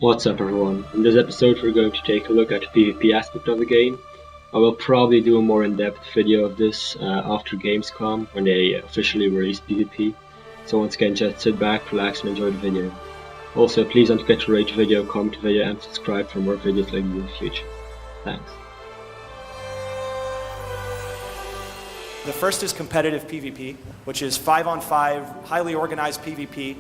What's up everyone? In this episode we're going to take a look at the PvP aspect of the game. I will probably do a more in-depth video of this after Gamescom when they officially release PvP. So once again, just sit back, relax and enjoy the video. Also please don't forget to rate the video, comment the video and subscribe for more videos like this in the future. Thanks. The first is competitive PvP, which is 5-on-5, highly organized PvP.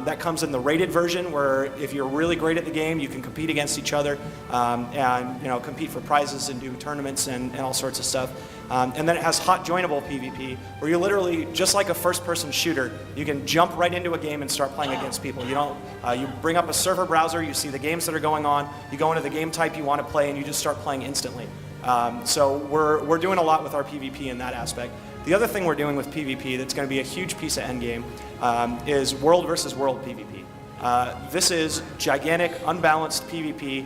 That comes in the rated version, where if you're really great at the game, you can compete against each other and compete for prizes and do tournaments and all sorts of stuff. And then it has hot joinable PvP, where you literally, just like a first-person shooter, you can jump right into a game and start playing against people. You bring up a server browser, you see the games that are going on, you go into the game type you want to play, and you just start playing instantly. So we're doing a lot with our PvP in that aspect. The other thing we're doing with PvP that's going to be a huge piece of endgame is world versus world PvP. This is gigantic, unbalanced PvP.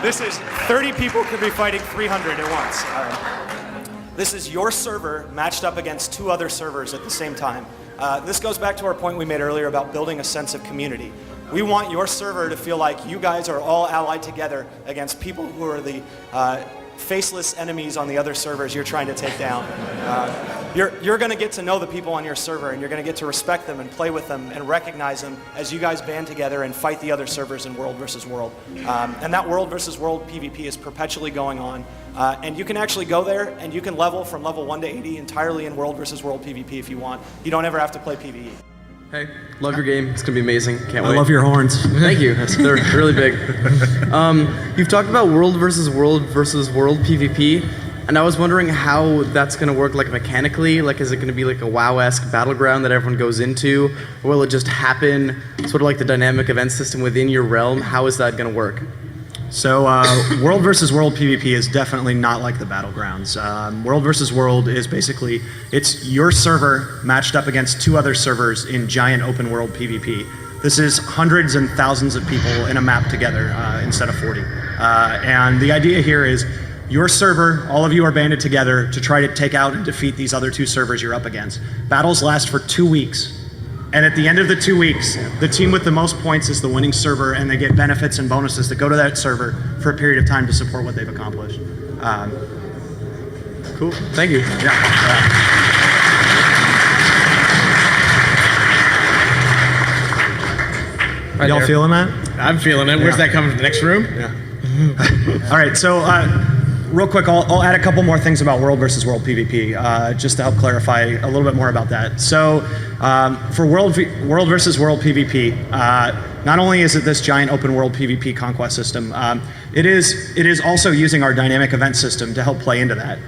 This is 30 people could be fighting 300 at once. This is your server matched up against 2 other servers at the same time. This goes back to our point we made earlier about building a sense of community. We want your server to feel like you guys are all allied together against people who are the faceless enemies on the other servers you're trying to take down. You're going to get to know the people on your server, and you're going to get to respect them and play with them and recognize them as you guys band together and fight the other servers in world versus world. And that world versus world PvP is perpetually going on. And you can actually go there and you can level from level 1 to 80 entirely in world versus world PvP if you want. You don't ever have to play PvE. Hey, love your game. It's gonna be amazing. Can't wait. I love your horns. Thank you. They're really big. You've talked about world versus world PvP, and I was wondering how that's gonna work, like mechanically. Like, is it gonna be like a WoW-esque battleground that everyone goes into, or will it just happen, sort of like the dynamic event system within your realm? How is that gonna work? So world versus world PvP is definitely not like the battlegrounds. World versus world is basically, it's your server matched up against 2 other servers in giant open world PvP. This is hundreds and thousands of people in a map together instead of 40. And the idea here is your server, all of you are banded together to try to take out and defeat these other 2 servers you're up against. Battles last for 2 weeks. And at the end of the 2 weeks, the team with the most points is the winning server, and they get benefits and bonuses that go to that server for a period of time to support what they've accomplished. Cool. Thank you. Yeah. Right Y'all there. feeling that? I'm feeling it. Where's that coming from? The next room? Yeah. All right, so real quick, I'll add a couple more things about world versus world PvP, just to help clarify a little bit more about that. So for world versus world PvP, not only is it this giant open world PvP conquest system, it is also using our dynamic event system to help play into that.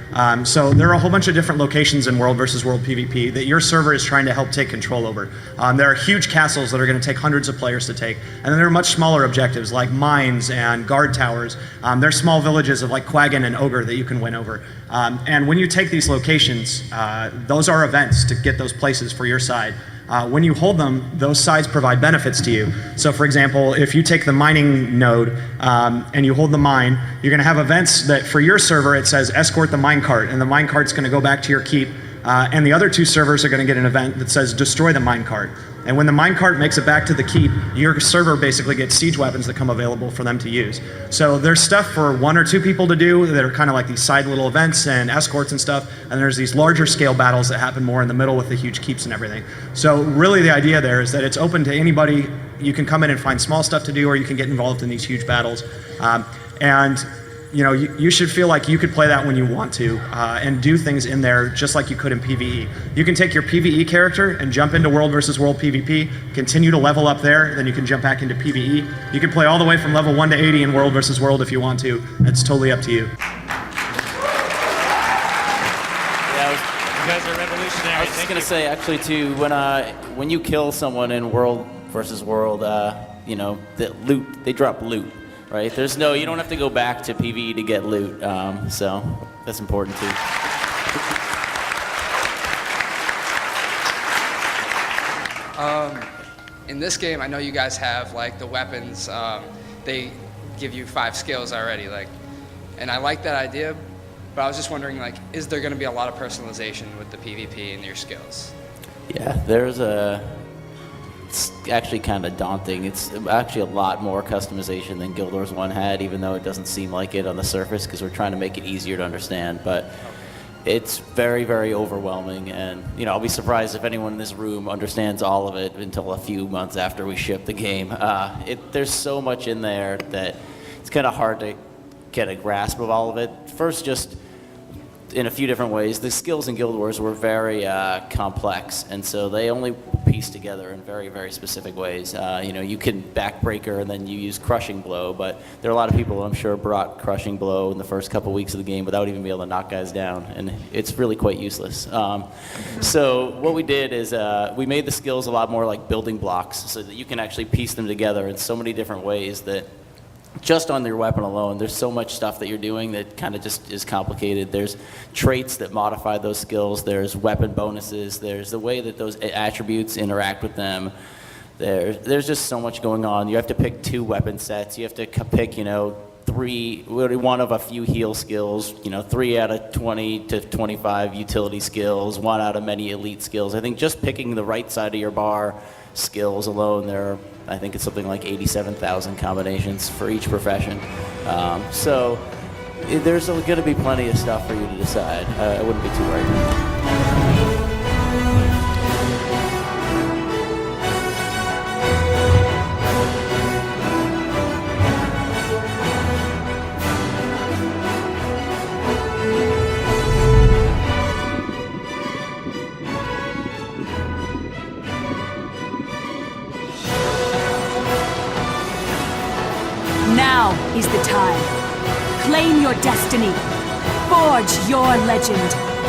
So there are a whole bunch of different locations in world versus world PvP that your server is trying to help take control over. There are huge castles that are going to take hundreds of players to take, and then there are much smaller objectives like mines and guard towers. There's small villages of like Quaggin and Ogre that you can win over. And when you take these locations, those are events to get those places for your side. When you hold them, those sides provide benefits to you. So for example, if you take the mining node and you hold the mine, you're going to have events that for your server it says escort the minecart, and the minecart's going to go back to your keep, and the other 2 servers are going to get an event that says destroy the minecart. And when the minecart makes it back to the keep, your server basically gets siege weapons that come available for them to use. So there's stuff for 1 or 2 people to do that are kind of like these side little events and escorts and stuff, and there's these larger scale battles that happen more in the middle with the huge keeps and everything. So really the idea there is that it's open to anybody. You can come in and find small stuff to do, or you can get involved in these huge battles. And you should feel like you could play that when you want to and do things in there just like you could in PvE. You can take your PvE character and jump into world versus world PvP, continue to level up there, then you can jump back into PvE. You can play all the way from level 1 to 80 in world versus world if you want to. It's totally up to you. You guys are revolutionary. I was just gonna say, actually, too, when you kill someone in world versus world, the loot, they drop loot, right? You don't have to go back to PvE to get loot, so that's important too. In this game, I know you guys have like the weapons. They give you 5 skills already, and I like that idea. But I was just wondering, is there going to be a lot of personalization with the PvP and your skills? Yeah, there's a it's actually kind of daunting. It's actually a lot more customization than Guild Wars 1 had, even though it doesn't seem like it on the surface, because we're trying to make it easier to understand. But it's very, very overwhelming, and I'll be surprised if anyone in this room understands all of it until a few months after we ship the game. There's so much in there that it's kind of hard to get a grasp of all of it. First, just in a few different ways, the skills in Guild Wars were very complex, and so they only piece together in very, very specific ways. You can backbreaker and then you use crushing blow, but there are a lot of people who I'm sure brought crushing blow in the first couple weeks of the game without even being able to knock guys down, and it's really quite useless. So what we did is we made the skills a lot more like building blocks, so that you can actually piece them together in so many different ways that just on your weapon alone, there's so much stuff that you're doing that kind of just is complicated. There's traits that modify those skills. There's weapon bonuses. There's the way that those attributes interact with them. There's just so much going on. You have to pick 2 weapon sets. You have to pick, 3, one of a few heal skills, 3 out of 20 to 25 utility skills, 1 out of many elite skills. I think just picking the right side of your bar skills alone, I think it's something like 87,000 combinations for each profession. So there's going to be plenty of stuff for you to decide. I wouldn't be too worried. Now is the time. Claim your destiny. Forge your legend.